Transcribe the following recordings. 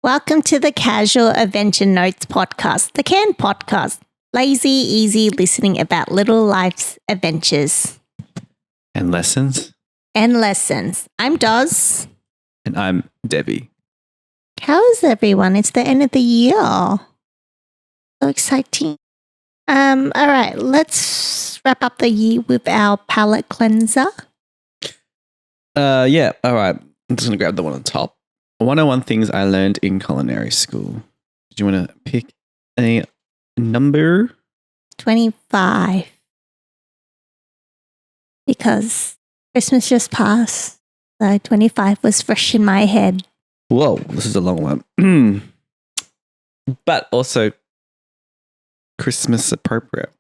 Welcome to the Casual Adventure Notes podcast, the CAN podcast. Lazy, easy listening about little life's adventures. And lessons. I'm Doz. And I'm Devy. How is everyone? It's the end of the year. So exciting. All right, let's wrap up the year with our palate cleanser. Yeah, all right. I'm just going to grab the one on top. 101 things I learned in culinary school. Did you want to pick a number? 25. Because Christmas just passed. So 25 was fresh in my head. Whoa, this is a long one. But also Christmas appropriate.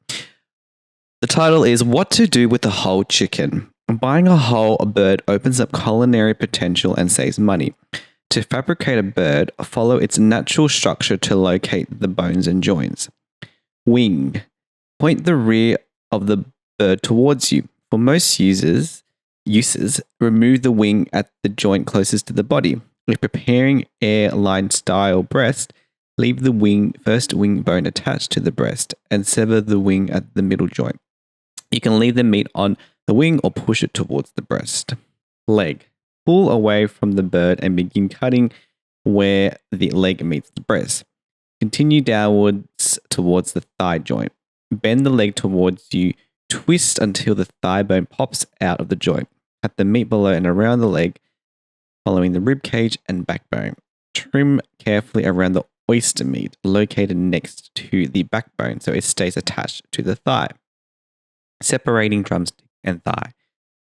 The title is What to Do with a Whole Chicken. Buying a whole bird opens up culinary potential and saves money. To fabricate a bird, follow its natural structure to locate the bones and joints. Wing. Point the rear of the bird towards you. For most uses, remove the wing at the joint closest to the body. If preparing airline style breast, leave the first wing bone attached to the breast and sever the wing at the middle joint. You can leave the meat on the wing or push it towards the breast. Leg. Pull away from the bird and begin cutting where the leg meets the breast. Continue downwards towards the thigh joint. Bend the leg towards you. Twist until the thigh bone pops out of the joint. Cut the meat below and around the leg, following the rib cage and backbone. Trim carefully around the oyster meat located next to the backbone so it stays attached to the thigh. Separating drumstick and thigh.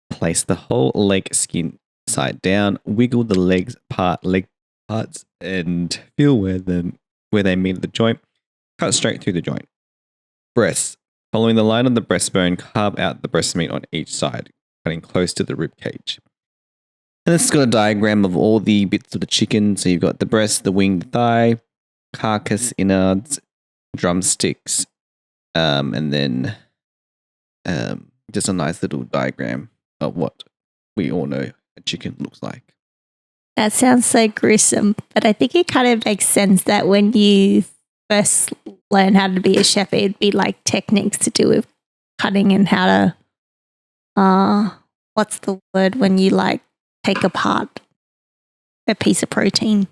Place the whole leg skin side down. Wiggle the leg parts and feel where they meet the joint. Cut straight through the joint. Breasts. Following the line of the breastbone, carve out the breast meat on each side, cutting close to the rib cage. And this has got a diagram of all the bits of the chicken. So you've got the breast, the wing, the thigh, carcass, innards, drumsticks, and then just a nice little diagram of what we all know a chicken looks like. That sounds so gruesome, but I think it kind of makes sense that when you first learn how to be a chef, it'd be like techniques to do with cutting and how to, what's the word when you like take apart a piece of protein?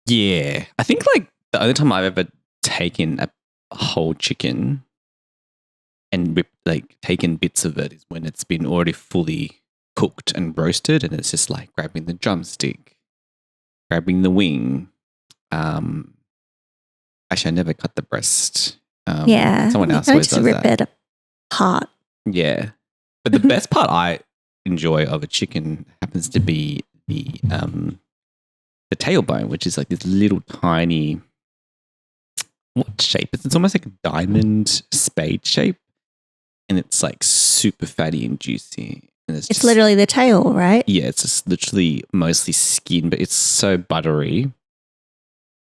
Yeah. I think like the only time I've ever taken a whole chicken and taken bits of it is when it's been already fully cooked and roasted, and it's just like grabbing the drumstick, grabbing the wing. Actually, I never cut the breast. Someone else always does rip that. it apart. Yeah, but the best part I enjoy of a chicken happens to be the tailbone, which is like this little tiny. What shape? It's almost like a diamond spade shape, and it's like super fatty and juicy. And it's literally the tail, right? Yeah, it's just literally mostly skin, but it's so buttery.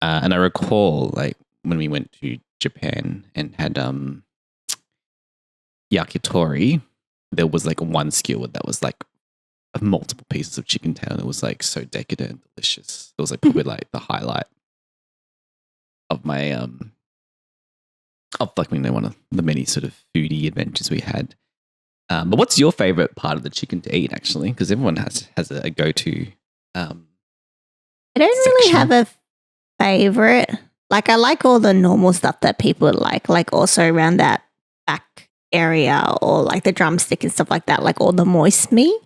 And I recall like when we went to Japan and had yakitori, there was like one skewer that was like multiple pieces of chicken tail, and it was like so decadent and delicious. It was like probably like the highlight of my one of the many sort of foodie adventures we had. But what's your favorite part of the chicken to eat, actually? Because everyone has a go-to. I don't really have a favorite. Like I like all the normal stuff that people like also around that back area or like the drumstick and stuff like that, like all the moist meat.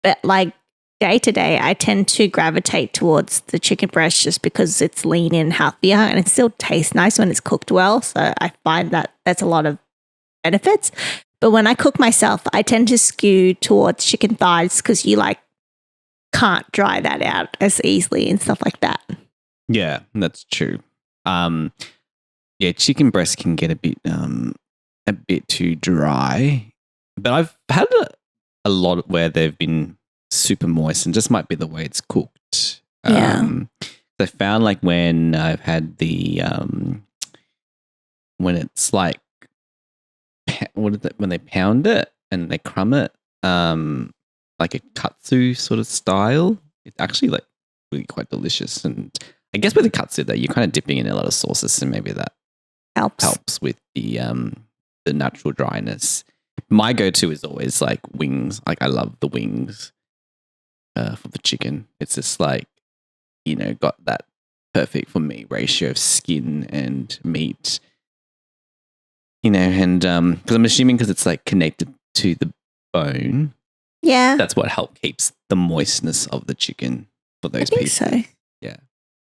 But like day to day, I tend to gravitate towards the chicken breast just because it's lean and healthier and it still tastes nice when it's cooked well. So I find that that's a lot of benefits. But when I cook myself, I tend to skew towards chicken thighs because you like can't dry that out as easily and stuff like that. Yeah, that's true. Yeah, chicken breast can get a bit too dry, but I've had a lot where they've been super moist, and just might be the way it's cooked. I found like when I've had the when it's like when they pound it and they crumb it, like a katsu sort of style, it's actually like really quite delicious. And I guess with the katsu though, you're kind of dipping in a lot of sauces, so maybe that helps with the natural dryness. My go-to is always like wings. Like I love the wings for the chicken. It's just like, got that perfect for me ratio of skin and meat. And because I'm assuming because it's like connected to the bone. Yeah. That's what keeps the moistness of the chicken for those pieces. So. Yeah.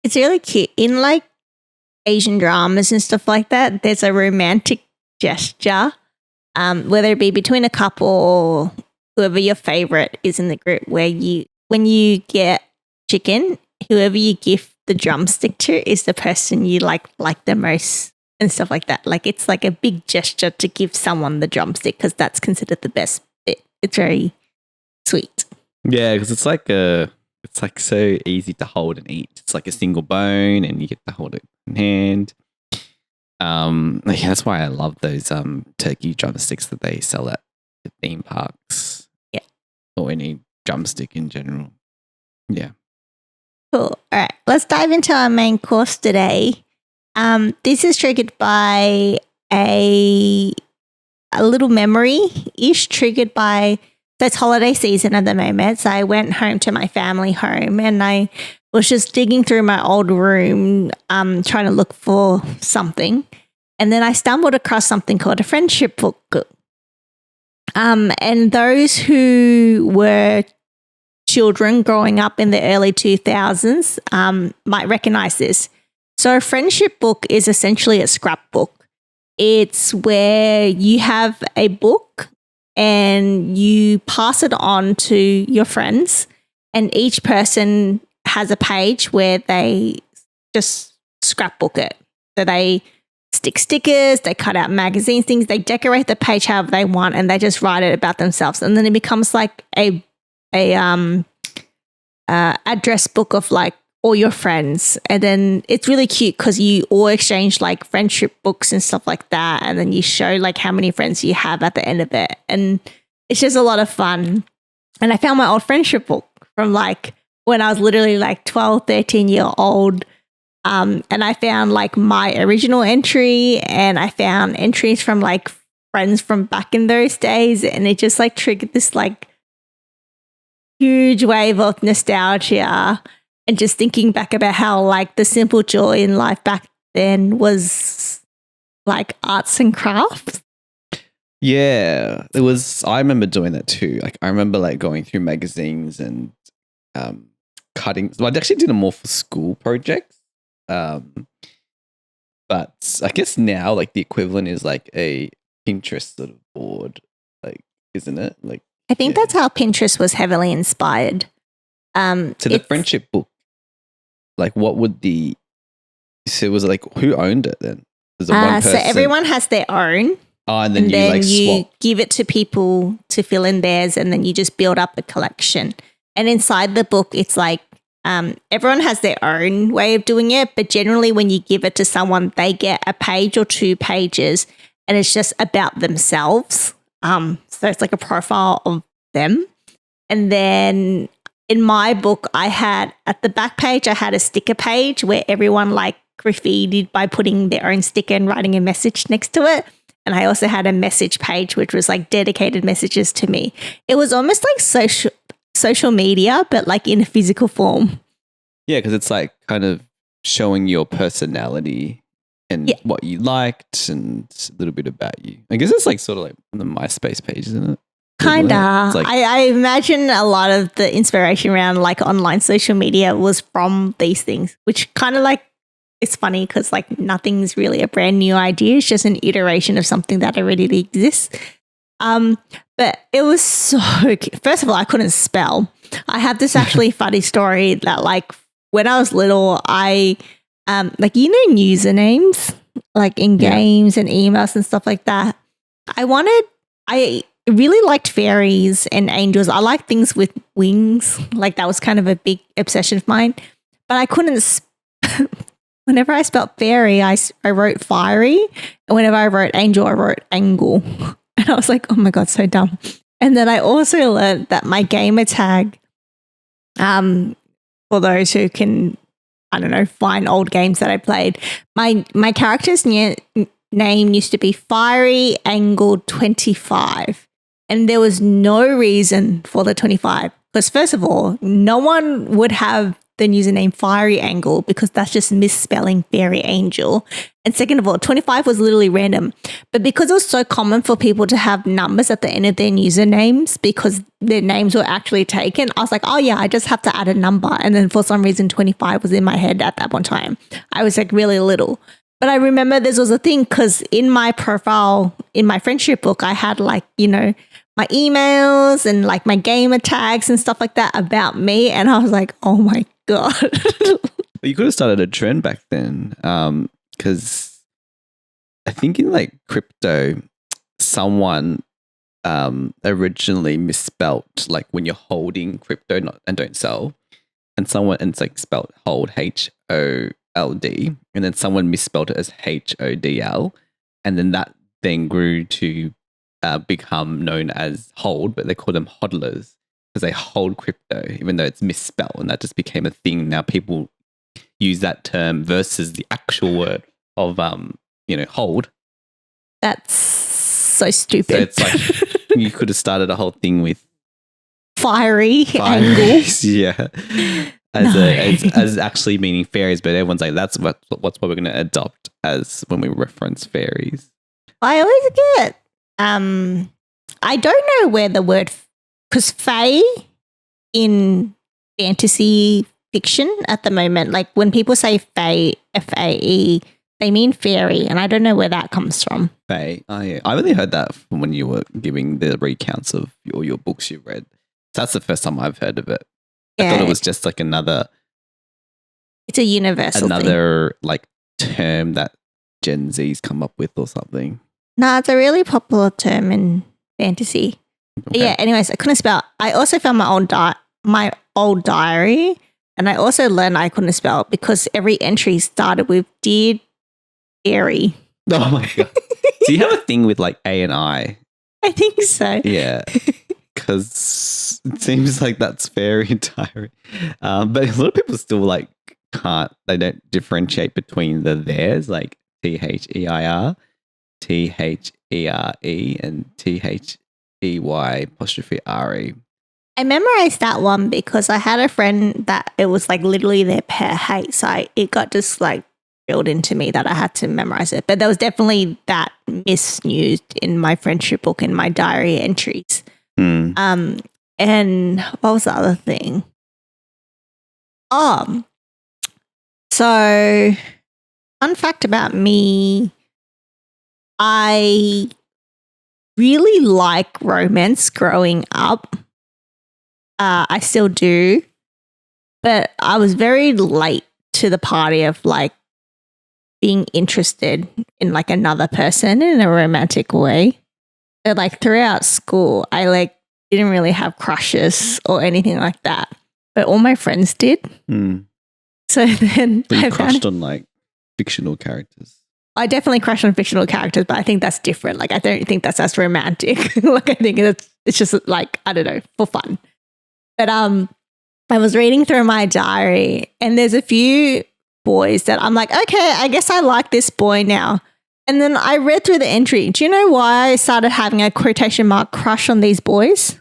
It's really cute. In like Asian dramas and stuff like that, there's a romantic gesture, whether it be between a couple or whoever your favorite is in the group, where when you get chicken, whoever you give the drumstick to is the person you like the most and stuff like that. Like it's like a big gesture to give someone the drumstick because that's considered the best bit. It's very sweet. Yeah, because it's like so easy to hold and eat. It's like a single bone and you get to hold it in hand. That's why I love those turkey drumsticks that they sell at the theme parks. Yeah. Or any drumstick in general. Yeah. Cool. All right, let's dive into our main course today. This is triggered by a little memory-ish triggered by it's holiday season at the moment. So I went home to my family home and I was just digging through my old room, trying to look for something. And then I stumbled across something called a friendship book. And those who were children growing up in the early 2000s might recognize this. So a friendship book is essentially a scrapbook. It's where you have a book and you pass it on to your friends, and each person has a page where they just scrapbook it. So they stick stickers, they cut out magazine things, they decorate the page however they want, and they just write it about themselves. And then it becomes like a address book of like all your friends. And then it's really cute because you all exchange like friendship books and stuff like that. And then you show like how many friends you have at the end of it. And it's just a lot of fun. And I found my old friendship book from like when I was literally like 12, 13-year-old. And I found like my original entry and I found entries from like friends from back in those days. And it just like triggered this like huge wave of nostalgia. And just thinking back about how like the simple joy in life back then was like arts and crafts. Yeah, I remember doing that too. Like I remember like going through magazines and cutting. Well, I actually did them more for school projects. But I guess now like the equivalent is like a Pinterest sort of board, like, isn't it? Like I think that's how Pinterest was heavily inspired. So the friendship book, like what would so was it like who owned it then? Was it one person? So everyone has their own. Oh, and then you swap. Give it to people to fill in theirs, and then you just build up a collection. And inside the book, it's like everyone has their own way of doing it, but generally when you give it to someone, they get a page or 2 pages, and it's just about themselves. So it's like a profile of them. And then in my book, I had at the back page, I had a sticker page where everyone like graffitied by putting their own sticker and writing a message next to it. And I also had a message page, which was like dedicated messages to me. It was almost like social media, but like in a physical form. Yeah, because it's like kind of showing your personality and what you liked and a little bit about you. I guess it's like sort of like the MySpace page, isn't it? Kinda. Like, I imagine a lot of the inspiration around like online social media was from these things, which kind of like, it's funny because like nothing's really a brand new idea. It's just an iteration of something that already exists. But it was so cute. First of all, I couldn't spell. I have this actually funny story that like when I was little, I like usernames like in games and emails and stuff like that. I really liked fairies and angels. I like things with wings. Like that was kind of a big obsession of mine. But I couldn't whenever I spelled fairy, I wrote fiery. And whenever I wrote angel, I wrote angle. And I was like, oh my God, so dumb. And then I also learned that my gamer tag, for those who can I don't know, fine old games that I played. My character's name used to be Fiery Angle 25. And there was no reason for the 25. Because first of all, no one would have the username Fiery Angle because that's just misspelling Fairy Angel. And second of all, 25 was literally random. But because it was so common for people to have numbers at the end of their usernames because their names were actually taken, I was like, oh yeah, I just have to add a number. And then for some reason, 25 was in my head at that one time. I was like really little. But I remember this was a thing because in my profile, in my friendship book, I had like, you know, my emails and like my gamer tags and stuff like that about me. And I was like, oh my God. You could have started a trend back then because I think in like crypto, someone originally misspelt like when you're holding crypto and don't sell, and it's like spelled hold HOLD, and then someone misspelled it as HODL, and then that then grew to become known as hold, but they call them hodlers because they hold crypto, even though it's misspelled, and that just became a thing. Now people use that term versus the actual word of hold. That's so stupid. So it's like you could have started a whole thing with fiery angle. Yeah. As actually meaning fairies, but everyone's like, that's what we're going to adopt as when we reference fairies. I always get, I don't know where the word, because fae in fantasy fiction at the moment, like when people say fae, F-A-E, they mean fairy, and I don't know where that comes from. Fae. Oh, yeah. I only heard that from when you were giving the recounts of your books you read. So that's the first time I've heard of it. I thought it was just like another. It's a universal thing. Like term that Gen Z's come up with or something. No, it's a really popular term in fantasy. Okay. Yeah. Anyways, I couldn't spell. I also found my old diary, and I also learned I couldn't spell because every entry started with "Dear Airy." Oh my God! Do you have a thing with like A and I? I think so. Yeah. Because it seems like that's fairy diary. But a lot of people still like they don't differentiate between the theirs, like THEIR, THERE, and THEY''RE. I memorized that one because I had a friend that it was like literally their pair hate. So it got just like drilled into me that I had to memorize it. But there was definitely that misused in my friendship book and my diary entries. Mm. And what was the other thing? So fun fact about me, I really like romance growing up. I still do, but I was very late to the party of like being interested in like another person in a romantic way. So like throughout school, I like didn't really have crushes or anything like that, but all my friends did. Mm. So then I crushed on like fictional characters. I definitely crushed on fictional characters, but I think that's different. Like I don't think that's as romantic. Like I think it's just like, I don't know, for fun. But I was reading through my diary and there's a few boys that I'm like, okay, I guess I like this boy now. And then I read through the entry. Do you know why I started having a quotation mark crush on these boys?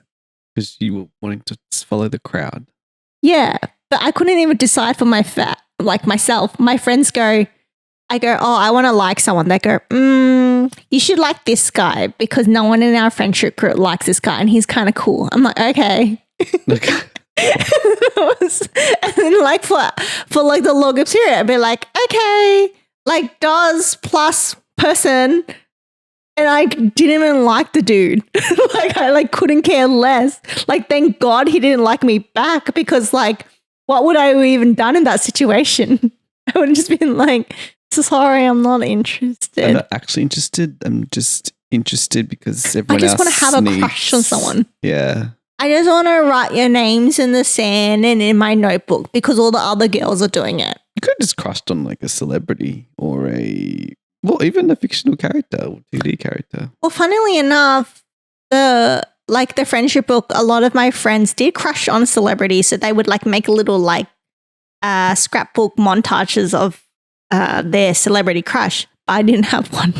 Because you were wanting to follow the crowd. Yeah, but I couldn't even decide for myself. My friends go, I go, oh, I want to like someone. They go, you should like this guy because no one in our friendship group likes this guy and he's kind of cool. I'm like, okay. Okay. And then like for like the longer period, I'd be like, okay, like Doz plus person, and I didn't even like the dude. Like I like couldn't care less. Like thank God he didn't like me back because like what would I have even done in that situation? I would have just been like, sorry, I'm not interested. I'm not actually interested. I'm just interested because everyone else I just want to have needs... a crush on someone. Yeah. I just want to write your names in the sand and in my notebook because all the other girls are doing it. You could have just crushed on like a celebrity or even a fictional character or 2D character. Well, funnily enough, the friendship book, a lot of my friends did crush on celebrities. So they would like make little like scrapbook montages of their celebrity crush. I didn't have one.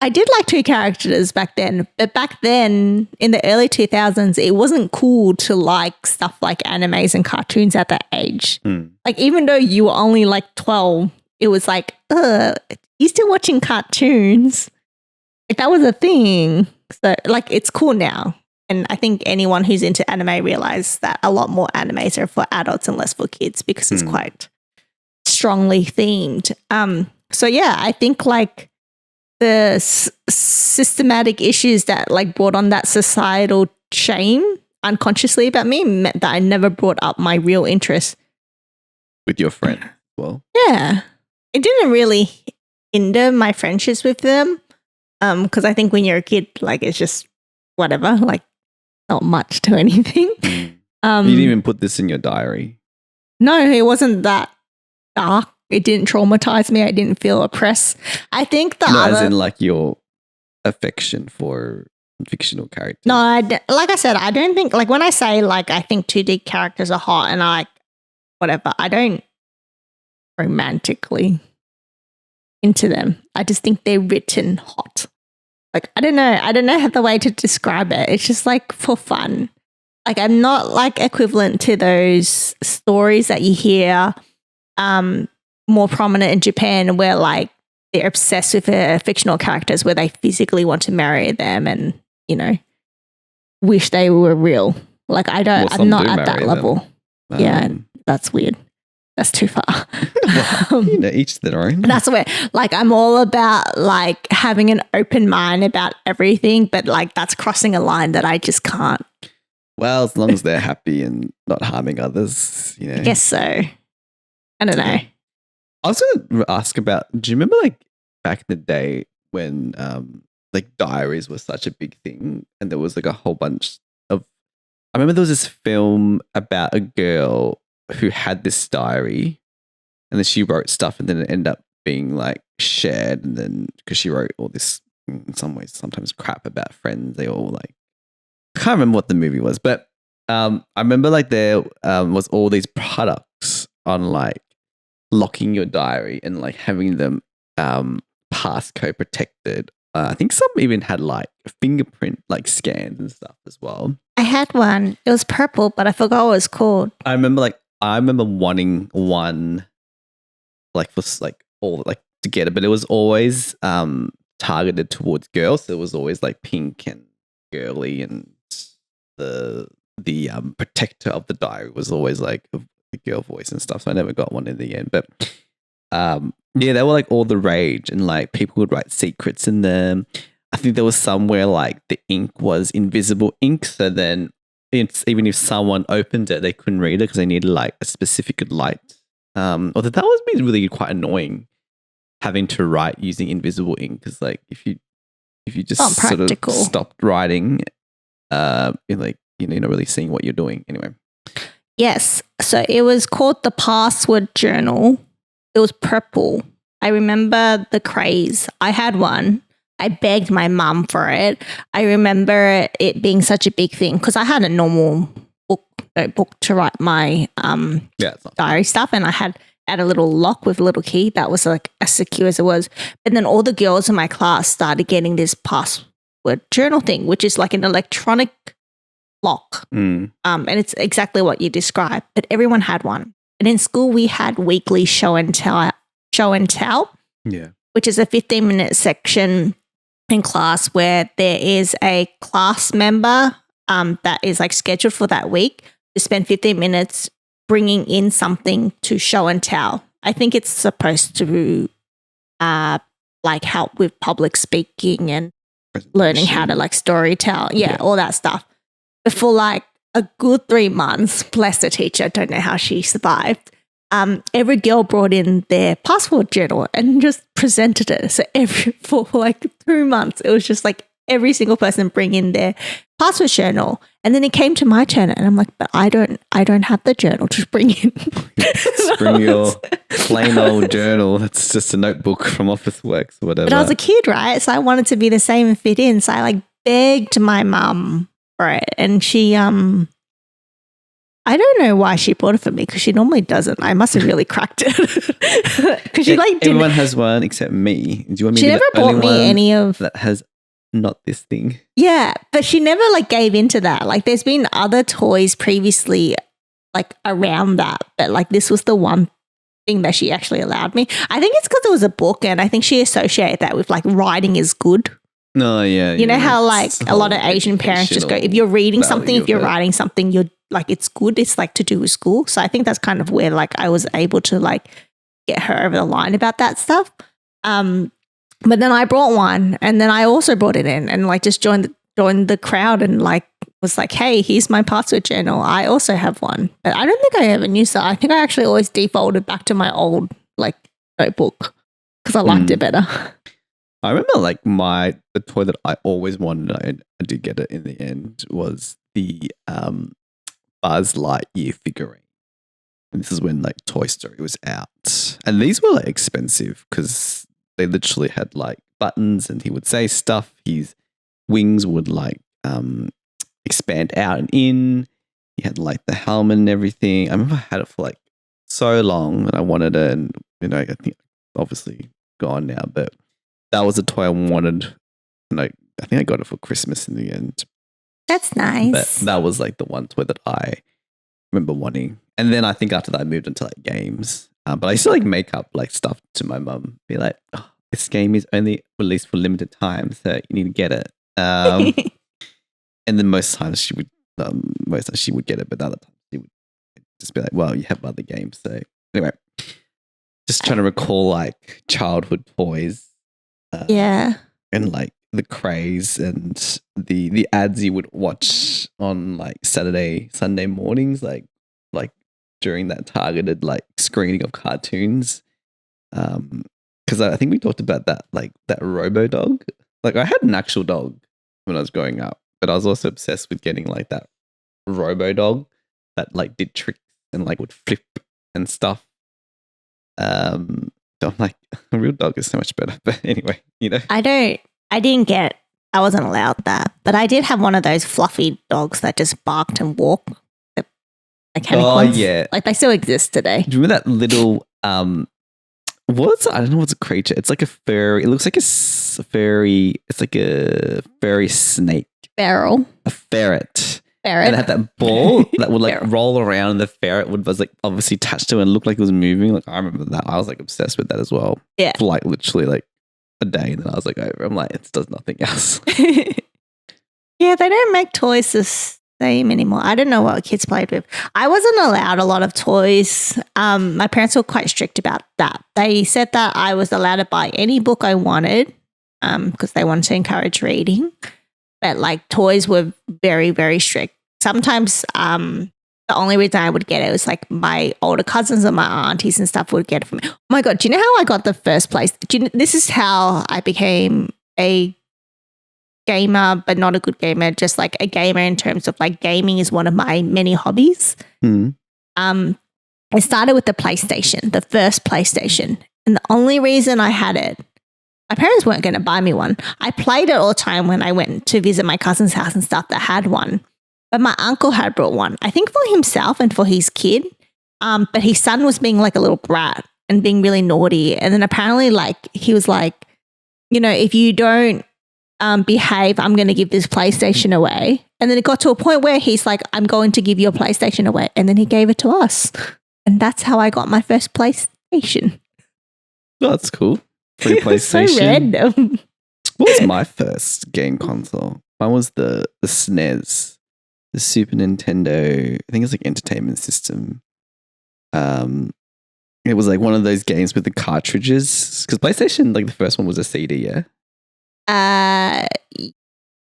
I did like two characters back then, but back then in the early 2000s, it wasn't cool to like stuff like animes and cartoons at that age. Like, even though you were only like 12, it was like, you still watching cartoons? Like, that was a thing. So, like, it's cool now. And I think anyone who's into anime realizes that a lot more animes are for adults and less for kids because it's quite strongly themed. So, yeah, I think like the systematic issues that like brought on that societal shame unconsciously about me meant that I never brought up my real interest. With your friend? Well, yeah. It didn't really hinder my friendships with them because I think when you're a kid, like it's just whatever, like not much to anything. You didn't even put this in your diary? No, it wasn't that dark. It didn't traumatize me. I didn't feel oppressed. I think as in like your affection for fictional characters. No, like I said, I don't think, like when I say like I think 2D characters are hot and I like whatever, I don't romantically into them. I just think they're written hot. Like, I don't know the way to describe it. It's just like for fun. Like, I'm not like equivalent to those stories that you hear more prominent in Japan where like they're obsessed with fictional characters where they physically want to marry them and, you know, wish they were real. Like, I'm not at that level. Yeah, that's weird. That's too far. Well, you know, each their own. That's where, like, I'm all about like having an open mind about everything, but like that's crossing a line that I just can't. Well, as long as they're happy and not harming others, you know. I guess so. I don't know. I was going to ask about, do you remember like back in the day when like diaries were such a big thing and there was like a whole bunch of, I remember there was this film about a girl who had this diary and then she wrote stuff and then it ended up being like shared and then because she wrote all this in some ways sometimes crap about friends, they all like, I can't remember what the movie was, but I remember like there was all these products on like locking your diary and like having them passcode protected. I think some even had like fingerprint like scans and stuff as well. I had one. It was purple, but I forgot what it was called. I remember wanting one like for like all like to get it, but it was always targeted towards girls. So it was always like pink and girly, and the protector of the diary was always like a girl voice and stuff. So I never got one in the end, but yeah, they were like all the rage and like people would write secrets in them. I think there was somewhere like the ink was invisible ink, so then even if someone opened it, they couldn't read it because they needed like a specific light. Although that was really quite annoying having to write using invisible ink because like if you just sort of stopped writing, like you're not really seeing what you're doing anyway. Yes, so it was called the Password Journal. It was purple. I remember the craze. I had one. I begged my mum for it. I remember it being such a big thing because I had a normal notebook to write my diary stuff, and I had a little lock with a little key that was like as secure as it was. And then all the girls in my class started getting this password journal thing, which is like an electronic lock. And it's exactly what you described, but everyone had one. And in school, we had weekly show and tell, which is a 15-minute section in class where there is a class member that is like scheduled for that week to spend 15 minutes bringing in something to show and tell. I think it's supposed to like help with public speaking and learning how to like story tell. Yeah, all that stuff. But for like a good 3 months, bless the teacher, I don't know how she survived. Every girl brought in their password journal and just presented it. So for like 2 months, it was just like every single person bring in their password journal. And then it came to my turn and I'm like, but I don't have the journal to bring in. Just bring your plain old journal. That's just a notebook from Officeworks or whatever. But I was a kid, right? So I wanted to be the same and fit in. So I like begged my mum for it. And she I don't know why she bought it for me because she normally doesn't. I must have really cracked it because she like everyone has one except me. Do you want me she to be never the only bought me one any of that has not this thing? Yeah, but she never like gave into that. Like there's been other toys previously like around that, but like this was the one thing that she actually allowed me. I think it's because it was a book and I think she associated that with like writing is good. No, yeah. You know how like it's a lot of Asian parents just go, if you're reading something, if you're writing something, you're like, it's good. It's like to do with school. So I think that's kind of where like I was able to like get her over the line about that stuff. But then I brought one and then I also brought it in and like just joined the crowd and like was like, hey, here's my password journal. I also have one. But I don't think I ever used that. I think I actually always defaulted back to my old like notebook because I liked it better. I remember like the toy that I always wanted, I did get it in the end, was the Buzz Lightyear figurine. And this is when like Toy Story was out. And these were like expensive because they literally had like buttons and he would say stuff. His wings would like expand out and in. He had like the helmet and everything. I remember I had it for like so long and I wanted it, and I think obviously gone now, but that was a toy I wanted, and I think I got it for Christmas in the end. That's nice. But that was like the one toy that I remember wanting. And then I think after that I moved into like games. But I used to like make up like stuff to my mum, be like, oh, this game is only released for limited time, so you need to get it. And then most times she would get it, but other times she would just be like, well, you have other games. So anyway, just trying to recall like childhood toys. Yeah. And like the craze and the ads you would watch on like Sunday mornings, like during that targeted like screening of cartoons. Because I think we talked about that, like that Robo dog. Like I had an actual dog when I was growing up, but I was also obsessed with getting like that Robo dog that like did tricks and like would flip and stuff. So I'm like, a real dog is so much better. But anyway, I wasn't allowed that, but I did have one of those fluffy dogs that just barked and walked. The mechanic ones. Yeah. Like they still exist today. Do you remember that little, I don't know what's a creature. It's like a furry, it looks like a furry, it's like a furry snake. Feral. A ferret. Ferret. And it had that ball that would like roll around, and the ferret was like obviously attached to it and looked like it was moving. Like I remember that. I was like obsessed with that as well. Yeah. For like literally like a day, and then I was like over. I'm like, it does nothing else. Yeah, they don't make toys the same anymore. I don't know what kids played with. I wasn't allowed a lot of toys. My parents were quite strict about that. They said that I was allowed to buy any book I wanted because they wanted to encourage reading. But like toys were very, very strict. Sometimes the only reason I would get it was like my older cousins and my aunties and stuff would get it for me. Oh my God, do you know how I got the first place? This is how I became a gamer, but not a good gamer, just like a gamer in terms of like gaming is one of my many hobbies. I started with the PlayStation, the first PlayStation. And the only reason I had it, my parents weren't going to buy me one. I played it all the time when I went to visit my cousin's house and stuff that had one. But my uncle had brought one, I think for himself and for his kid. But his son was being like a little brat and being really naughty. And then apparently like he was like, if you don't behave, I'm going to give this PlayStation away. And then it got to a point where he's like, I'm going to give your PlayStation away. And then he gave it to us. And that's how I got my first PlayStation. Oh, that's cool. Free PlayStation. So random. What was my first game console? Mine was the SNES, the Super Nintendo. I think it's like entertainment system. It was like one of those games with the cartridges, because PlayStation, like the first one was a CD, yeah.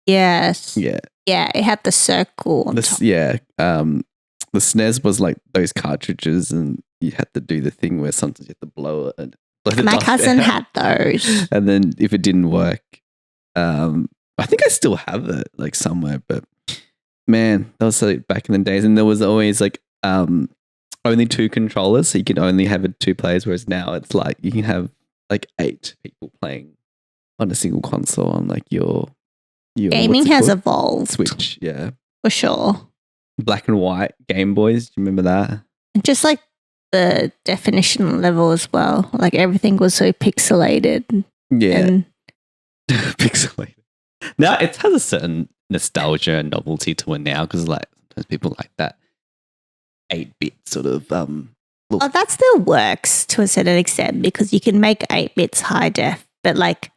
Yes. Yeah. Yeah, it had the circle on top. Yeah. The SNES was like those cartridges, and you had to do the thing where sometimes you had to blow it. And my cousin had those. And then if it didn't work, I think I still have it like somewhere, but man, that was like back in the days. And there was always like only 2 controllers, so you could only have it 2 players, whereas now it's like you can have like 8 people playing on a single console on like your gaming has evolved. Switch, yeah. For sure. black and white Game Boys. Do you remember that? Just like the definition level as well. Like everything was so pixelated. Yeah. And Pixelated. Now it has a certain nostalgia and novelty to it now because like sometimes people like that 8-bit sort of look. oh, that still works to a certain extent because you can make 8 bits high def, but like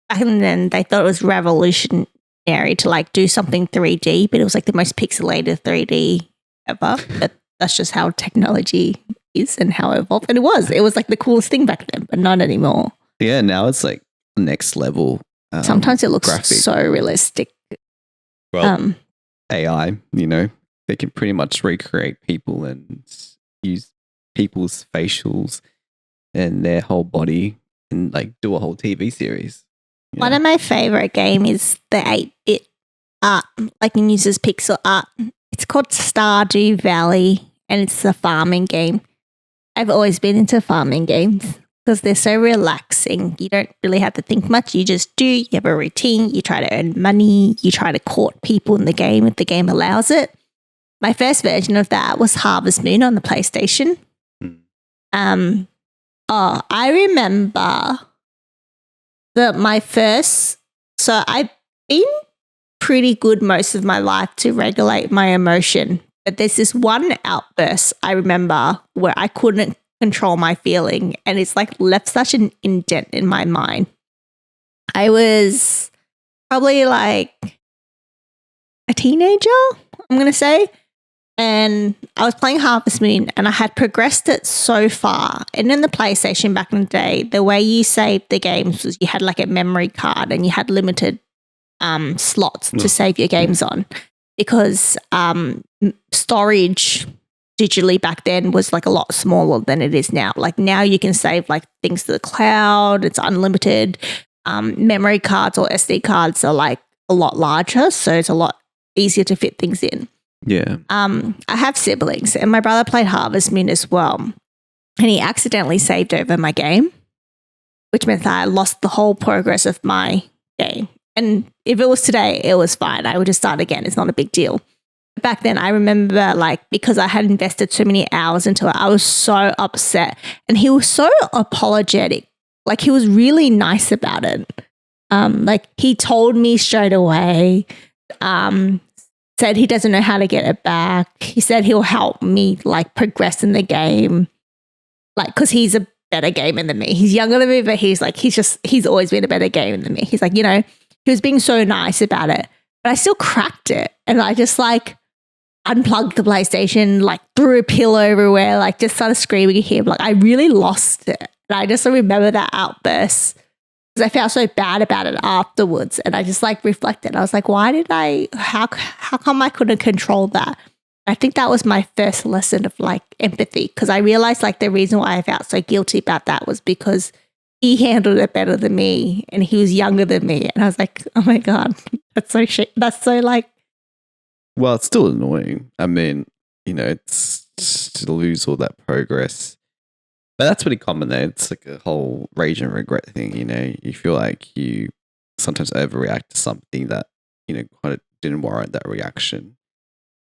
back then they thought it was revolutionary to like do something 3D, but it was like the most pixelated 3D ever. But that's just how technology is and how it evolved. And it was like the coolest thing back then, but not anymore. Yeah, now it's like next level. Sometimes it looks graphic. so realistic. Well, AI, they can pretty much recreate people and use people's facials and their whole body and like do a whole TV series. One of my favorite games is the 8-bit art, like it uses pixel art. It's called Stardew Valley and it's a farming game. I've always been into farming games because they're so relaxing. You don't really have to think much. You just do. You have a routine. You try to earn money. You try to court people in the game if the game allows it. My first version of that was Harvest Moon on the PlayStation. I remember so I've been pretty good most of my life to regulate my emotion. But there's this one outburst I remember where I couldn't control my feeling and it's like left such an indent in my mind. I was probably like a teenager, I'm going to say. And I was playing Harvest Moon and I had progressed it so far. And in the PlayStation back in the day, the way you saved the games was you had like a memory card and you had limited slots to save your games on because storage digitally back then was like a lot smaller than it is now. Like now you can save like things to the cloud. It's unlimited. Memory cards or SD cards are like a lot larger. So it's a lot easier to fit things in. Yeah. I have siblings and my brother played Harvest Moon as well. And he accidentally saved over my game, which meant that I lost the whole progress of my game. And if it was today, it was fine. I would just start again. It's not a big deal. Back then, I remember like because I had invested so many hours into it, I was so upset. And he was so apologetic. Like he was really nice about it. Like he told me straight away, said he doesn't know how to get it back. He said he'll help me like progress in the game. Like, cause he's a better gamer than me. He's younger than me, but he's always been a better gamer than me. He's like, he was being so nice about it, but I still cracked it. And I just like unplugged the PlayStation, like threw a pillow everywhere, like just started screaming at him. Like I really lost it. And I just remember that outburst because I felt so bad about it afterwards. And I just like reflected. I was like, how come I couldn't control that? I think that was my first lesson of like empathy because I realized like the reason why I felt so guilty about that was because he handled it better than me and he was younger than me. And I was like, oh my God, that's so shit. That's so like. Well, it's still annoying. I mean, it's to lose all that progress. But that's pretty common though. It's like a whole rage and regret thing, You feel like you sometimes overreact to something that, kind of didn't warrant that reaction.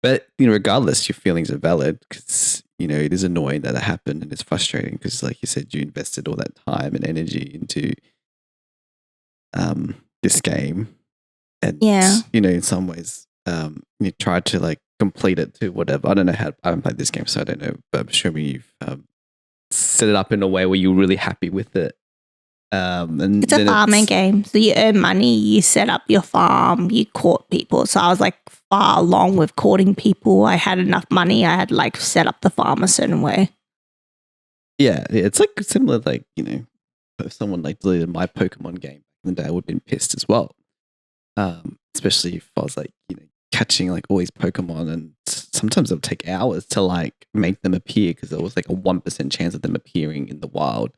But, regardless, your feelings are valid because, it is annoying that it happened and it's frustrating because, like you said, you invested all that time and energy into this game. And, in some ways, you tried to, like, complete it to whatever. I don't know I haven't played this game, so I don't know. But I'm sure you've set it up in a way where you're really happy with it. And it's a farming game. So you earn money, you set up your farm, you court people. So I was like far along with courting people. I had enough money. I had like set up the farm a certain way. Yeah, it's like similar, like, if someone like deleted my Pokemon game back in the day, I would have been pissed as well. Especially if I was like, catching like all these Pokemon and sometimes it'll take hours to like make them appear because there was like a 1% chance of them appearing in the wild.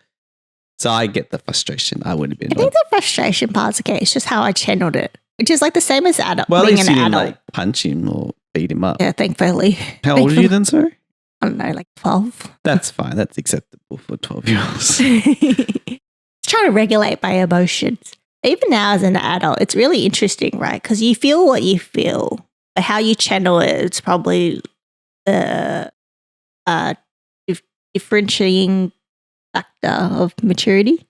So I get the frustration. I wouldn't have been. I think the frustration part's okay. It's just how I channeled it, which is like the same as adult. Well, at least you an didn't adult. like punch him or beat him up. Yeah, thankfully. How old are you then, sorry? I don't know, like 12. That's fine. That's acceptable for 12-year-olds. Trying to regulate my emotions. Even now as an adult, it's really interesting, right? Because you feel what you feel, but how you channel it, it's probably the uh, differentiating factor of maturity?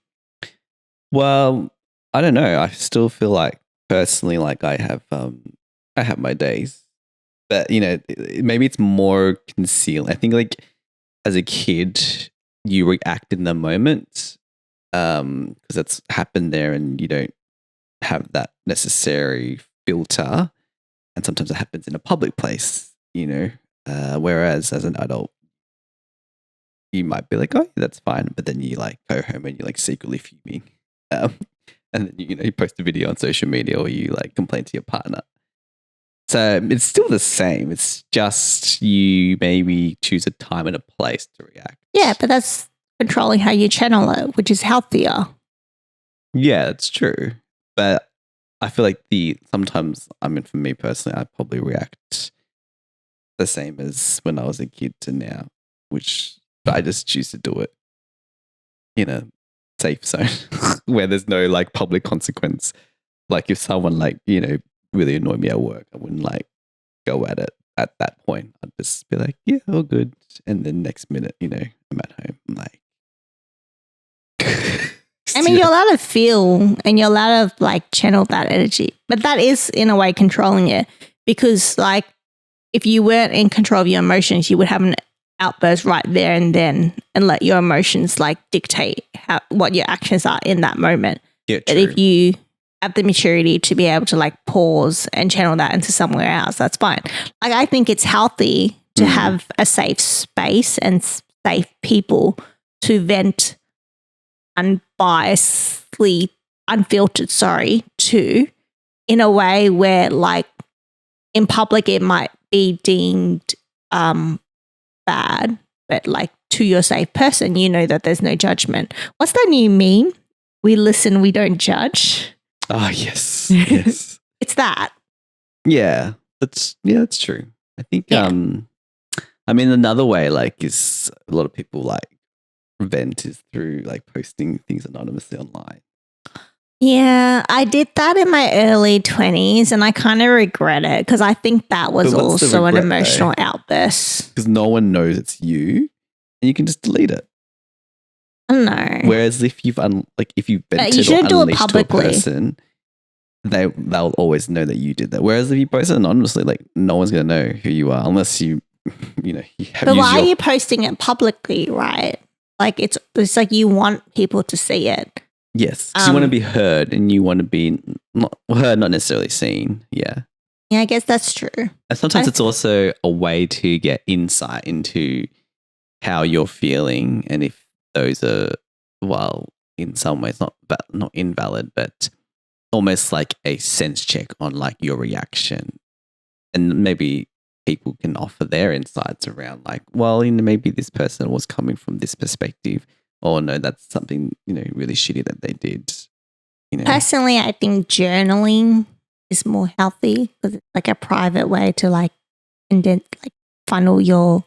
Well, I don't know. I still feel like personally, like I have my days, but maybe it's more concealed. I think like as a kid, you react in the moment, because that's happened there, and you don't have that necessary filter, and sometimes it happens in a public place. Whereas as an adult, you might be like, oh, that's fine, but then you like go home and you're like secretly fuming. And then you post a video on social media, or you like complain to your partner. So it's still the same. It's just you maybe choose a time and a place to react. Yeah, but that's controlling how you channel it, which is healthier. Yeah, that's true. But I feel like sometimes, for me personally, I probably react the same as when I was a kid to now, but I just choose to do it in a safe zone where there's no like public consequence. Like if someone really annoyed me at work, I wouldn't like go at it at that point. I'd just be like, yeah, all good. And then next minute, I'm at home. I'm like, you're allowed to feel and you're allowed to like channel that energy, but that is in a way controlling it, because like if you weren't in control of your emotions, you would have an outburst right there and then and let your emotions like dictate what your actions are in that moment. Yeah, but if you have the maturity to be able to like pause and channel that into somewhere else, that's fine. Like I think it's healthy to have a safe space and safe people to vent unbiasedly, unfiltered, to, in a way where like in public it might be deemed bad, but like to your safe person, that there's no judgment. What's that new meme? We listen, we don't judge. Oh, yes. Yes. It's that. Yeah, that's true. I think, another way like is a lot of people like vent is through like posting things anonymously online. Yeah, I did that in my early 20s and I kind of regret it because I think that was also an emotional outburst. Because no one knows it's you and you can just delete it. No. Whereas if you've if you've vented you should or do it unleashed to a publicly. person, they'll always know that you did that. Whereas if you post it anonymously, like no one's gonna know who you are unless you have. But why are you posting it publicly, right? Like it's like you want people to see it. Yes, because you want to be heard and you want to be not heard, not necessarily seen. Yeah. Yeah, I guess that's true. And sometimes it's also a way to get insight into how you're feeling, and if those are, well, in some ways not invalid, but almost like a sense check on like your reaction, and maybe people can offer their insights around like, well, maybe this person was coming from this perspective, or no, that's something really shitty that they did. Personally, I think journaling is more healthy because it's like a private way to like funnel your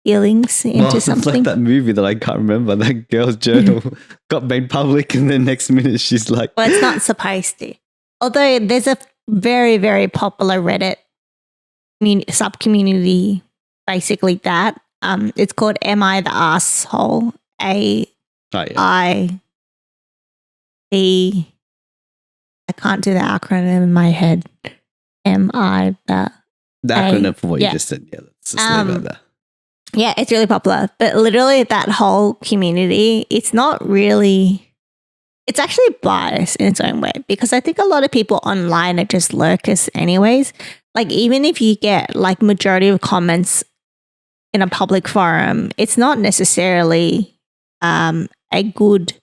feelings into something. It's like that movie that I can't remember. That girl's journal got made public, and the next minute she's like, well, it's not supposed to. Although there's a very, very popular Reddit sub-community, basically that. It's called Am I the Asshole? I can't do the acronym in my head. Am I the acronym for what you just said? Yeah, let's just leave it there. Yeah, it's really popular. But literally that whole community, it's actually biased in its own way, because I think a lot of people online are just lurkers anyways. Like even if you get like majority of comments in a public forum, it's not necessarily a good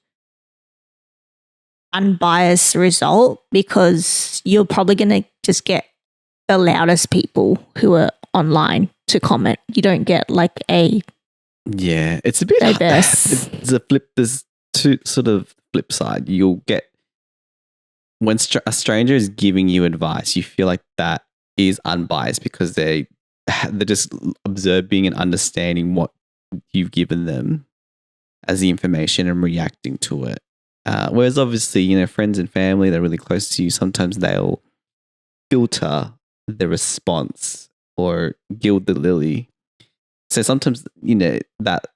unbiased result, because you're probably going to just get the loudest people who are online to comment. You don't get like a it's a bit diverse. There's two sort of flip side. You'll get when a stranger is giving you advice, you feel like that is unbiased because they're just observing and understanding what you've given them as the information and reacting to it. Whereas obviously, friends and family that are really close to you, sometimes they'll filter the response or gild the lily So sometimes, that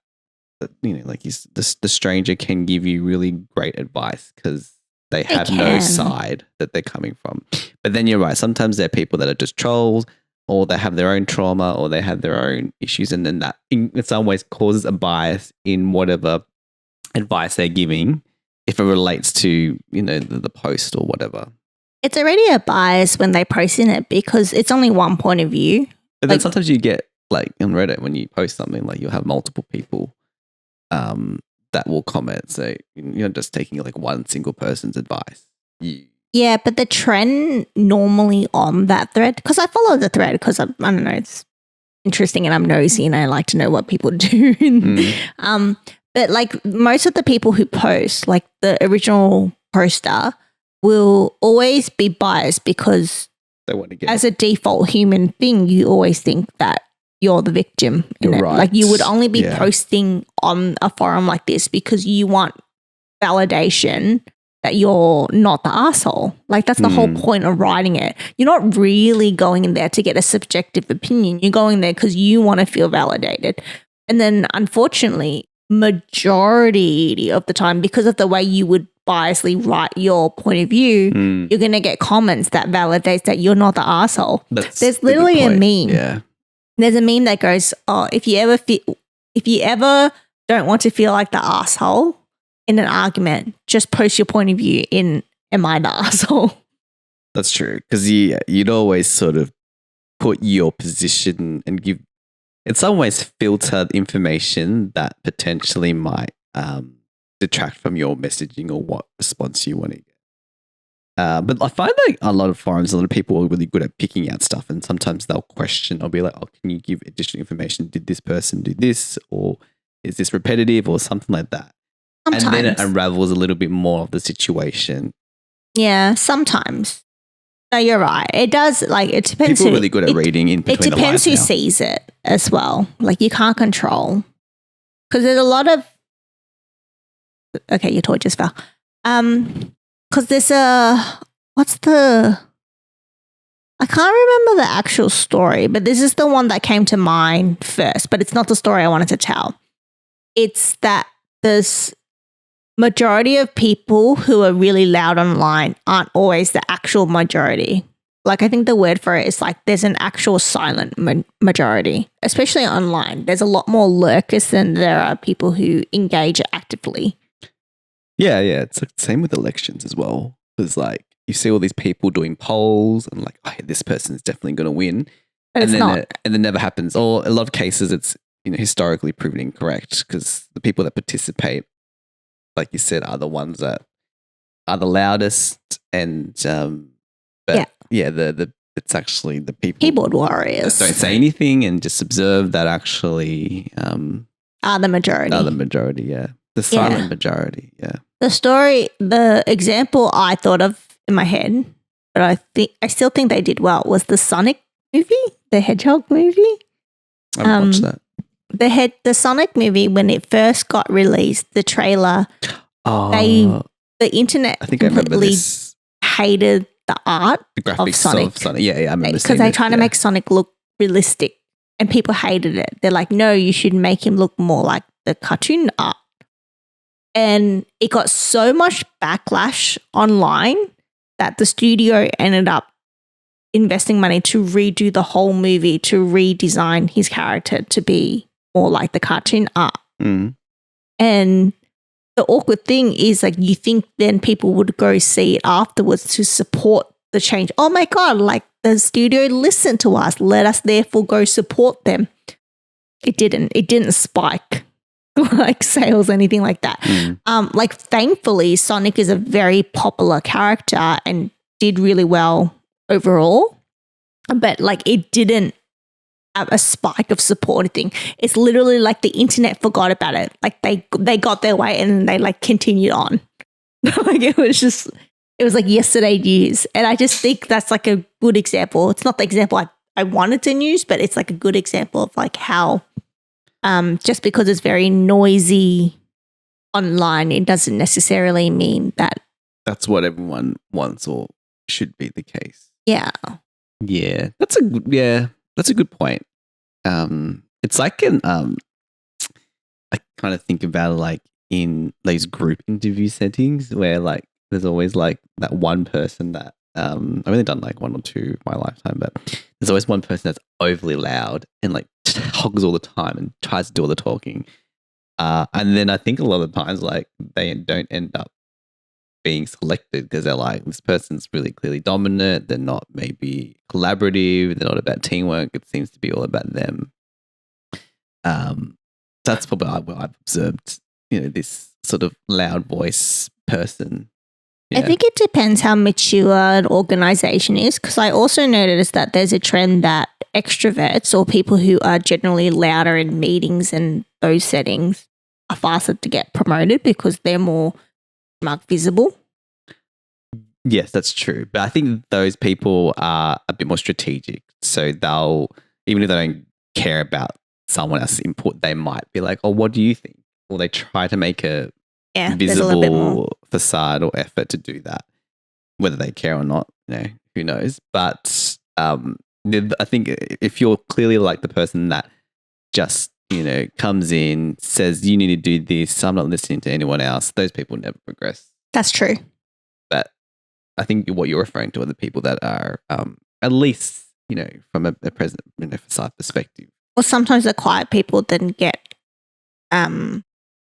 like the stranger can give you really great advice because they have no side that they're coming from. But then you're right. Sometimes there are people that are just trolls, or they have their own trauma, or they have their own issues. And then that in some ways causes a bias in whatever advice they're giving if it relates to, the post or whatever. It's already a bias when they post in it because it's only one point of view. But then sometimes you get, like on Reddit, when you post something, like you'll have multiple people that will comment. So you're just taking like one single person's advice. Yeah, but the trend normally on that thread, because I follow the thread because I don't know, it's interesting and I'm nosy and I like to know what people do. But like most of the people who post, like the original poster, will always be biased because they want to get as a default human thing, you always think that you're the victim in it. Right. Like you would only be posting on a forum like this because you want validation that you're not the asshole. Like that's the whole point of writing it. You're not really going in there to get a subjective opinion. You're going there because you want to feel validated. And then unfortunately, majority of the time, because of the way you would biasly write your point of view, you're going to get comments that validates that you're not the asshole. There's literally a meme. Yeah. There's a meme that goes, "Oh, if you ever don't want to feel like the asshole in an argument, just post your point of view in am I the asshole?" That's true, because you'd always sort of put your position and give, in some ways, filter information that potentially might detract from your messaging or what response you want to get. But I find that a lot of forums, a lot of people are really good at picking out stuff, and sometimes they'll question or be like, "Oh, can you give additional information? Did this person do this, or is this repetitive, or something like that?" Sometimes. And then it unravels a little bit more of the situation. Yeah, sometimes. No, you're right. It does. Like it depends. People are really good at reading in between the lines. It depends who sees it as well. Like you can't control because there's a lot of. Okay, your toy just fell. Because there's I can't remember the actual story, but this is the one that came to mind first, but it's not the story I wanted to tell. It's that there's majority of people who are really loud online aren't always the actual majority. Like I think the word for it is like there's an actual silent majority, especially online. There's a lot more lurkers than there are people who engage actively. Yeah. It's like the same with elections as well. Because like you see all these people doing polls and like, oh, this person is definitely going to win. But and it's not. And then never happens. Or a lot of cases it's historically proven incorrect because the people that participate, like you said, are the ones that are the loudest and it's actually the people keyboard warriors that don't say anything and just observe that actually are the majority. The silent majority, yeah. The example I thought of in my head, but I still think they did well, was the Sonic movie, the Hedgehog movie. I haven't watched that. The Sonic movie, when it first got released, the trailer, the internet I think I remember this. Hated the art the graphics of Sonic. Yeah, I remember because they're trying to make Sonic look realistic, and people hated it. They're like, no, you should make him look more like the cartoon art. And it got so much backlash online that the studio ended up investing money to redo the whole movie, to redesign his character to be more like the cartoon art. And the awkward thing is like you think then people would go see it afterwards to support the change. Oh my God, like the studio listened to us. Let us therefore go support them. It didn't spike like sales, anything like that. Like thankfully Sonic is a very popular character and did really well overall, but like it didn't have a spike of support thing. It's literally like the internet forgot about it. Like they got their way and then they like continued on. Like it was like yesterday news. And I just think that's like a good example. It's not the example I wanted to use, but it's like a good example of like how just because it's very noisy online, it doesn't necessarily mean that that's what everyone wants or should be the case. Yeah. Yeah. That's a good point. It's like I kind of think about it like in these group interview settings where like there's always like that one person that I've only done like one or two in my lifetime, but there's always one person that's overly loud and like hogs all the time and tries to do all the talking. And then I think a lot of times like they don't end up being selected because they're like, this person's really clearly dominant. They're not maybe collaborative. They're not about teamwork. It seems to be all about them. That's probably what I've observed, this sort of loud voice person. Yeah. I think it depends how mature an organization is, because I also noticed that there's a trend that extroverts or people who are generally louder in meetings and those settings are faster to get promoted because they're more visible. Yes, that's true. But I think those people are a bit more strategic. So they'll, even if they don't care about someone else's input, they might be like, oh, what do you think? Or they try to make a visible facade or effort to do that. Whether they care or not, who knows? But I think if you're clearly like the person that just, comes in, says you need to do this, I'm not listening to anyone else, those people never progress. That's true. But I think what you're referring to are the people that are at least, from a present facade perspective. Or sometimes the quiet people then get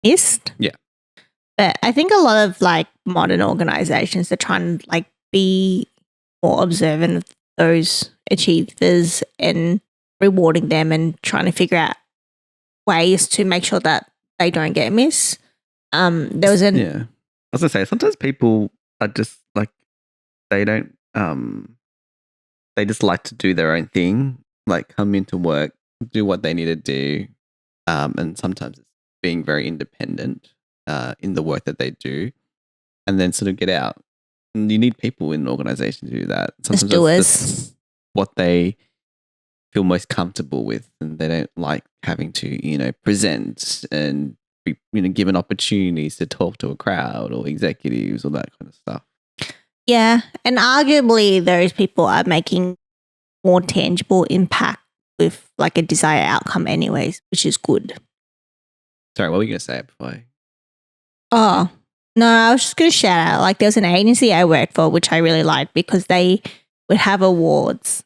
missed. Yeah. But I think a lot of like modern organizations are trying to like be more observant of those achievers and rewarding them and trying to figure out ways to make sure that they don't get missed. There was I was gonna say sometimes people are just like they don't they just like to do their own thing, like come into work, do what they need to do, and sometimes it's being very independent in the work that they do, and then sort of get out. And you need people in an organization to do that. Sometimes that's what they feel most comfortable with, and they don't like having to, present and be, given opportunities to talk to a crowd or executives or that kind of stuff. Yeah, and arguably those people are making more tangible impact with like a desired outcome anyways, which is good. Sorry, what were you going to say before? Oh, no, I was just going to shout out, like there was an agency I worked for, which I really liked because they would have awards.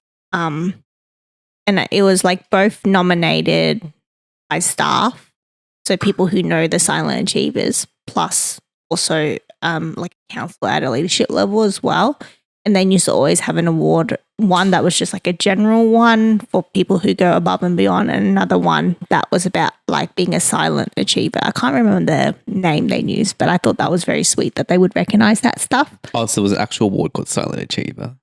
And it was like both nominated by staff, so people who know the silent achievers, plus also like a counselor at a leadership level as well. And they used to always have an award, one that was just like a general one for people who go above and beyond, and another one that was about like being a silent achiever. I can't remember the name they used, but I thought that was very sweet that they would recognize that stuff. Oh, so it was an actual award called Silent Achiever.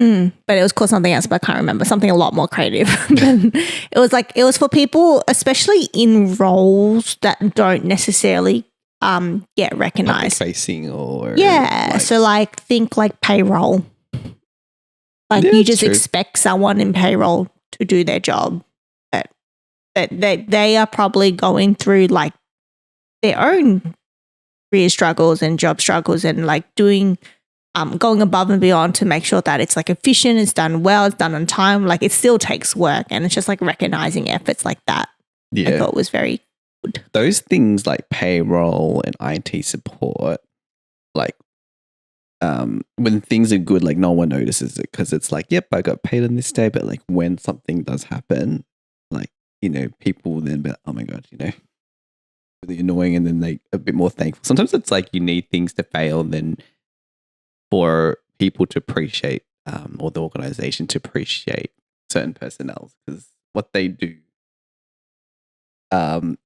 But it was called something else, but I can't remember. Something a lot more creative. It was for people, especially in roles that don't necessarily get recognized. Facing or so like think like payroll. Like you just expect someone in payroll to do their job, but they are probably going through like their own career struggles and job struggles and like doing going above and beyond to make sure that it's like efficient, it's done well, it's done on time. Like it still takes work, and it's just like recognizing efforts like that. Yeah. I thought was very good. Those things like payroll and IT support, like when things are good, like no one notices it because it's like, yep, I got paid on this day. But like when something does happen, like, people then be like, oh my God, really annoying, and then they a bit more thankful. Sometimes it's like you need things to fail than for people to appreciate or the organization to appreciate certain personnel, because what they do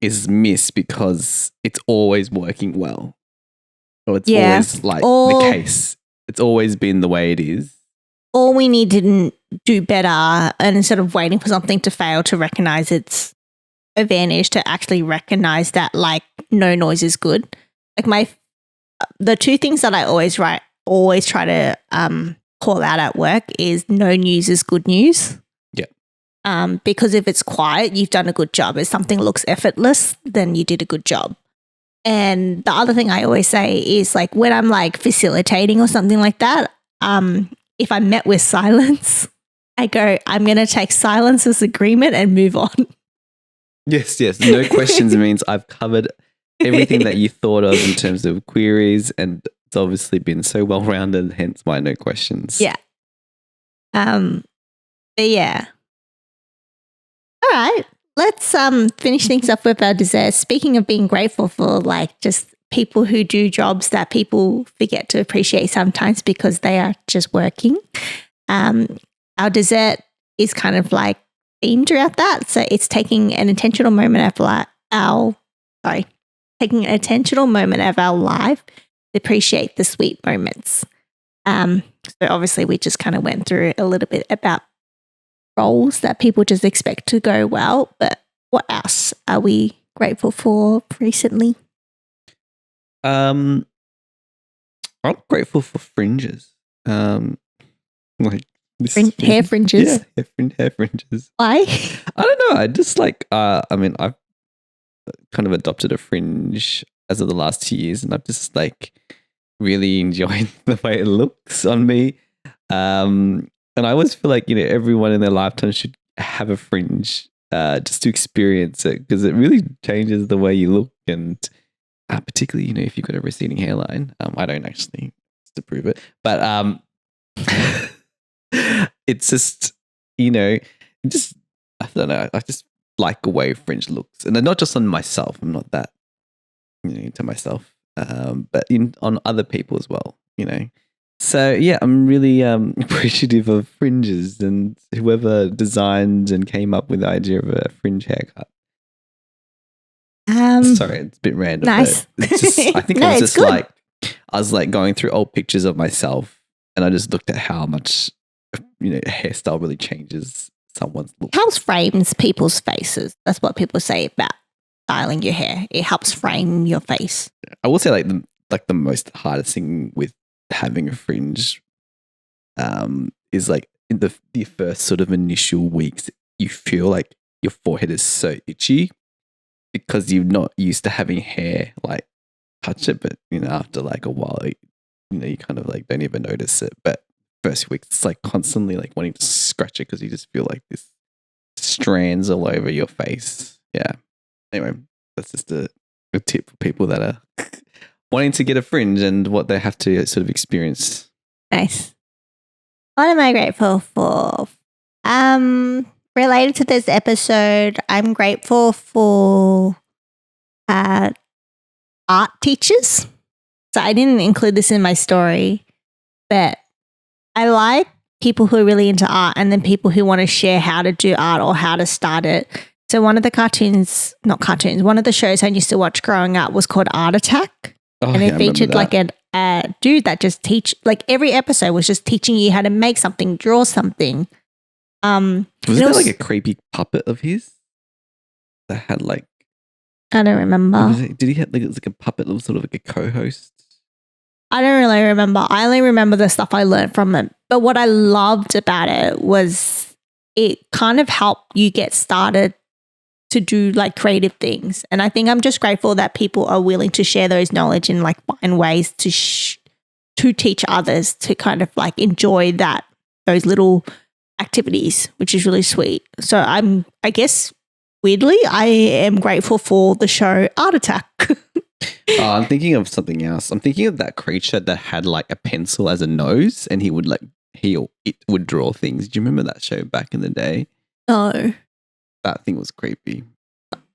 is missed because it's always working well, or it's always like the case. It's always been the way it is. Or we need to do better, and instead of waiting for something to fail to recognize its advantage, to actually recognize that like no noise is good. Like the two things that I always try to call out at work is no news is good news. Yeah. Because if it's quiet, you've done a good job. If something looks effortless, then you did a good job. And the other thing I always say is like when I'm like facilitating or something like that, if I'm met with silence, I go, I'm going to take silence as agreement and move on. Yes. No questions means I've covered everything that you thought of in terms of queries, and it's obviously been so well rounded, hence why no questions. Yeah. But yeah. All right. Let's finish things up with our dessert. Speaking of being grateful for like just people who do jobs that people forget to appreciate sometimes because they are just working. Our dessert is kind of like themed around that. So it's taking an intentional moment of taking an intentional moment of our life to appreciate the sweet moments. So obviously we just kind of went through a little bit about roles that people just expect to go well, but what else are we grateful for recently? I'm grateful for fringes. Like Hair fringes. Yeah, hair fringes. Why? I don't know. I just like. I mean, I've kind of adopted a fringe as of the last 2 years, and I've just like really enjoyed the way it looks on me. And I always feel like everyone in their lifetime should have a fringe, just to experience it, because it really changes the way you look, and particularly if you've got a receding hairline. I don't actually to prove it, but it's just just I don't know. I just like the way fringe looks, and not just on myself. I'm not that into myself, but on other people as well. So yeah, I'm really appreciative of fringes and whoever designed and came up with the idea of a fringe haircut. Sorry, it's a bit random. Nice. But it's just, I think No, I was it's just good. like, I was like going through old pictures of myself, and I just looked at how much hairstyle really changes someone's look. Helps frames people's faces. That's what people say about styling your hair. It helps frame your face. I will say the most hardest thing with having a fringe is like in the first sort of initial weeks, you feel like your forehead is so itchy because you're not used to having hair like touch it, but after like a while, you kind of like don't even notice it. But first week, it's like constantly like wanting to scratch it because you just feel like this strands all over your face. Yeah. Anyway, that's just a tip for people that are wanting to get a fringe and what they have to sort of experience. Nice. What am I grateful for? Related to this episode, I'm grateful for art teachers. So I didn't include this in my story, but I like people who are really into art and then people who want to share how to do art or how to start it. So one of the one of the shows I used to watch growing up was called Art Attack. Oh, and yeah, it featured like a dude that just like every episode was just teaching you how to make something, draw something. Was there like a creepy puppet of his that had like, I don't remember. did he have like, it was like a puppet that was sort of like a co-host? I don't really remember. I only remember the stuff I learned from it. But what I loved about it was it kind of helped you get started to do like creative things. And I think I'm just grateful that people are willing to share those knowledge and like find ways to teach others to kind of like enjoy those little activities, which is really sweet. So I guess weirdly, I am grateful for the show Art Attack. I'm thinking of something else. I'm thinking of that creature that had like a pencil as a nose, and it would draw things. Do you remember that show back in the day? No. That thing was creepy.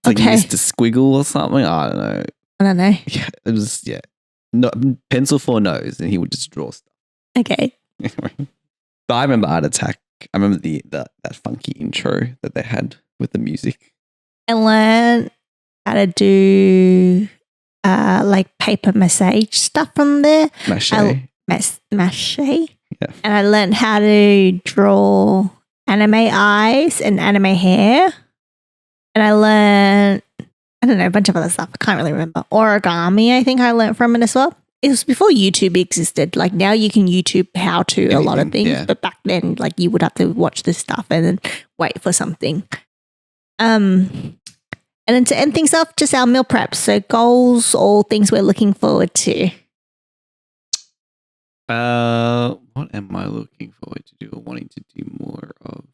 Like Mr. Squiggle or something. I don't know. Yeah, it was no pencil for a nose, and he would just draw stuff. Okay. But I remember Art Attack. I remember that funky intro that they had with the music. I learned how to do like paper massage stuff from there. Mache. Mache. Yeah. And I learned how to draw anime eyes and anime hair. And I learned, I don't know, a bunch of other stuff. I can't really remember. Origami, I think I learned from it as well. It was before YouTube existed. Like now you can YouTube how to a lot of things. Yeah. But back then, like you would have to watch this stuff and then wait for something. And then to end things off, just our meal prep. So goals or things we're looking forward to. What am I looking forward to do or wanting to do more of?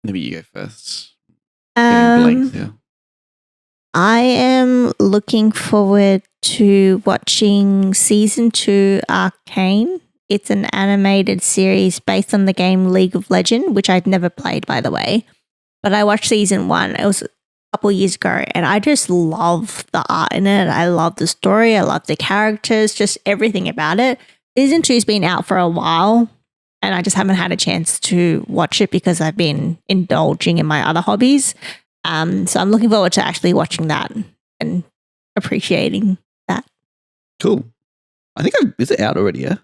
Maybe you go first. Getting blanks here. I am looking forward to watching season 2 Arcane. It's an animated series based on the game League of Legends, which I'd never played, by the way. But I watched season 1. It was a couple years ago, and I just love the art in it. I love the story. I love the characters, just everything about it. Season 2's been out for a while, and I just haven't had a chance to watch it because I've been indulging in my other hobbies. So I'm looking forward to actually watching that and appreciating that. Cool. I think is it out already? Yeah.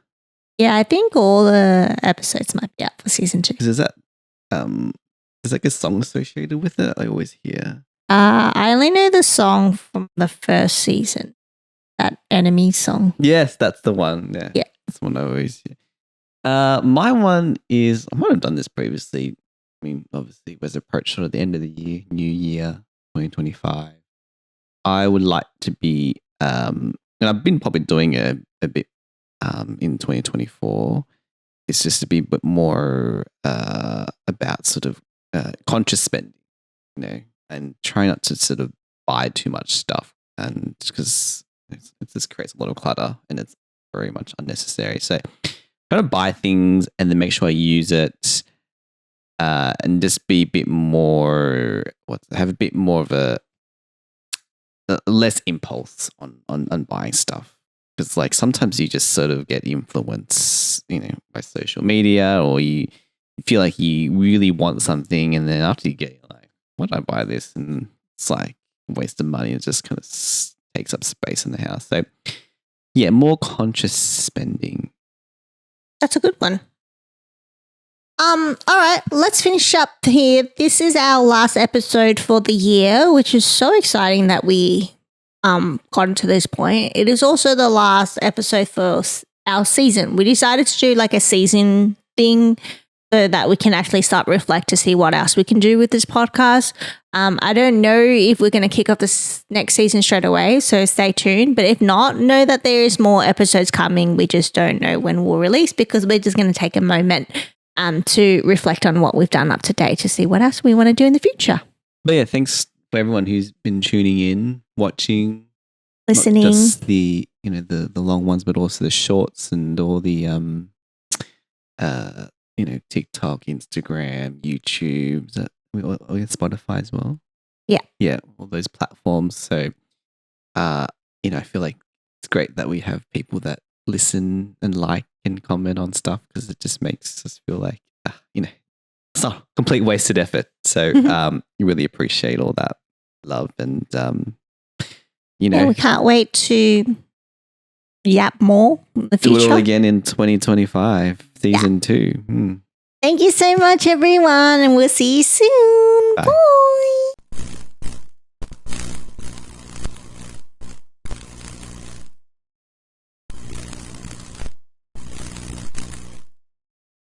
Yeah, I think all the episodes might be out for season 2. Is that is like a song associated with it? I always hear. I only know the song from the first season, that Enemy song. Yes, that's the one. Yeah, that's the one I always hear. My one is, I might have done this previously. I mean, obviously, it was approached sort of the end of the year, new year, 2025. I would like to be, and I've been probably doing a bit in 2024. It's just to be a bit more about sort of conscious spending, and try not to sort of buy too much stuff, and because it just creates a lot of clutter and it's very much unnecessary. So, try to buy things and then make sure I use it. And just be a bit more, have a bit more of a less impulse on buying stuff. Because like sometimes you just sort of get influenced, by social media, or you feel like you really want something, and then after you get it, like, why did I buy this? And it's like a waste of money. It just kind of takes up space in the house. So yeah, more conscious spending. That's a good one. All right, let's finish up here. This is our last episode for the year, which is so exciting that we gotten to this point. It is also the last episode for our season. We decided to do like a season thing so that we can actually start reflect to see what else we can do with this podcast. I don't know if we're going to kick off this next season straight away, so stay tuned. But if not, know that there is more episodes coming. We just don't know when we'll release because we're just going to take a moment to reflect on what we've done up to date to see what else we want to do in the future. But yeah, thanks for everyone who's been tuning in, watching, listening. Not just the the long ones, but also the shorts and all the TikTok, Instagram, YouTube. We get Spotify as well. Yeah, all those platforms. So, I feel like it's great that we have people that listen and like and comment on stuff because it just makes us feel like it's not complete wasted effort. So you really appreciate all that love and we can't wait to yap more in the future. Do it all again in 2025 season 2. Thank you so much, everyone, and we'll see you soon. Bye. Bye.